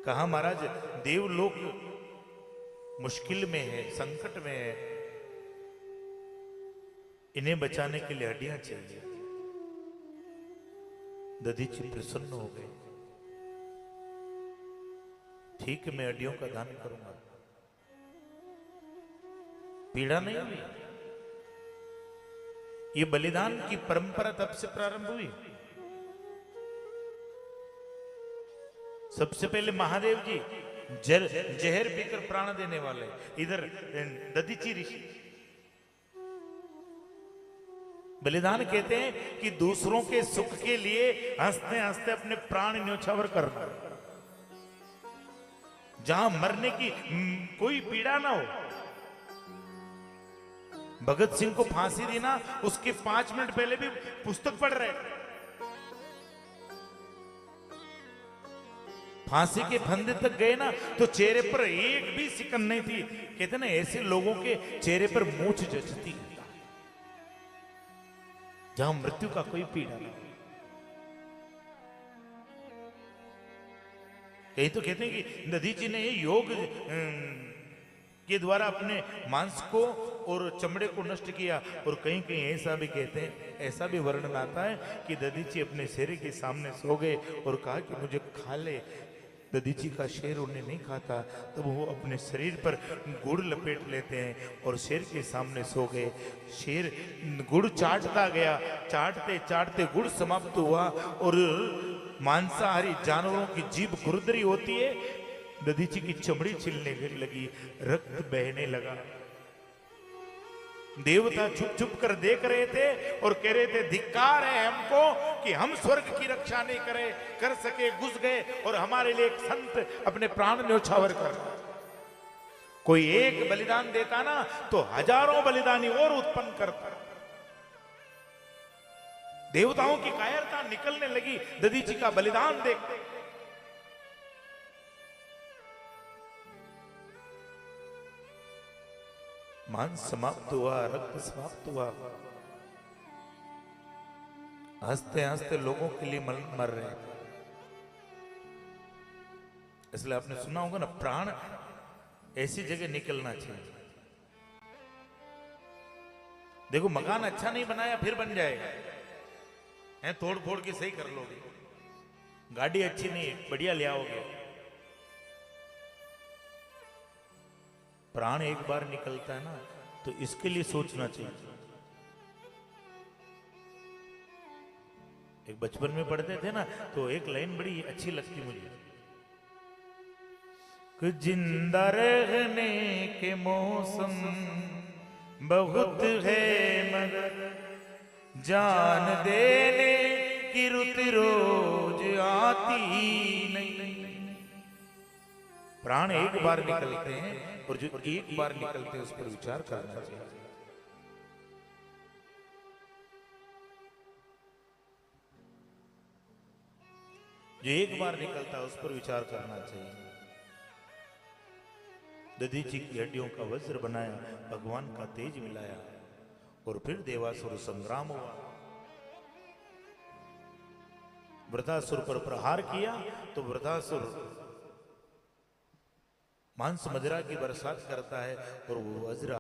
कहा महाराज देवलोक मुश्किल में है, संकट में है, इन्हें बचाने के लिए हड्डियां चाहिए। दधीची प्रसन्न हो गए। ठीक है, मैं हड्डियों का दान करूंगा। पीड़ा नहीं हुई। ये बलिदान की परंपरा तब से प्रारंभ हुई। सबसे पहले महादेव जी जहर पीकर प्राण देने वाले, इधर दधीची ऋषि बलिदान कहते हैं कि दूसरों के सुख के लिए हंसते हंसते अपने प्राण न्योछावर करना, जहां मरने की कोई पीड़ा ना हो। भगत सिंह को फांसी दी ना, उसके 5 मिनट पहले भी पुस्तक पढ़ रहे, फांसी के फंदे तक गए ना तो चेहरे पर एक भी सिकन नहीं थी। कहते ना ऐसे लोगों के चेहरे पर मूंछ जचती है जहां मृत्यु का कोई पीड़ा नहीं। यही तो कहते हैं कि दधीची ने योग के द्वारा अपने मांस को और चमड़े को नष्ट किया। और कहीं कहीं ऐसा भी कहते हैं, ऐसा भी वर्णन आता है कि दधीची अपने शेर के सामने सो गए और कहा कि मुझे खा ले। दधीची का शेर उन्हें नहीं खाता, तब वो अपने शरीर पर गुड़ लपेट लेते हैं और शेर के सामने सो गए। शेर गुड़ चाटता गया, चाटते चाटते गुड़ समाप्त हुआ और मांसाहारी जानवरों की जीभ खुरदरी होती है। दधीची की चमड़ी छिलने लगी, रक्त बहने लगा। देवता छुप छुप कर देख रहे थे और कह रहे थे धिक्कार है हमको कि हम स्वर्ग की रक्षा नहीं कर सके, घुस गए और हमारे लिए एक संत अपने प्राण न्योछावर कर। कोई एक बलिदान देता ना तो हजारों बलिदानी और उत्पन्न करता। देवताओं की कायरता निकलने लगी दधीची का बलिदान देखते। मांस समाप्त हुआ, रक्त समाप्त हुआ। हंसते हंसते लोगों के लिए मर रहे हैं। इसलिए आपने सुना होगा ना, प्राण ऐसी जगह निकलना चाहिए। देखो मकान अच्छा नहीं बनाया फिर बन जाएगा, है तोड़ फोड़ के सही कर लोगे। गाड़ी अच्छी नहीं बढ़िया ले आओगे। प्राण एक बार निकलता है ना तो इसके लिए सोचना चाहिए। एक बचपन में पढ़ते थे ना तो एक लाइन बड़ी अच्छी लगती मुझे, कि जिंदा रहने के मौसम बहुत है मगर जान देने की रुत रोज आती नहीं। प्राण एक बार निकलते हैं और जो एक बार निकलते हैं उस पर विचार करना चाहिए। जो एक बार निकलता है उस पर विचार करना चाहिए। दधीची की हड्डियों का वज्र बनाया, भगवान का तेज मिलाया और फिर देवासुर संग्राम हुआ। वृतासुर पर प्रहार किया तो वृतासुर मांस मदिरा की बरसात करता है और वो वज्र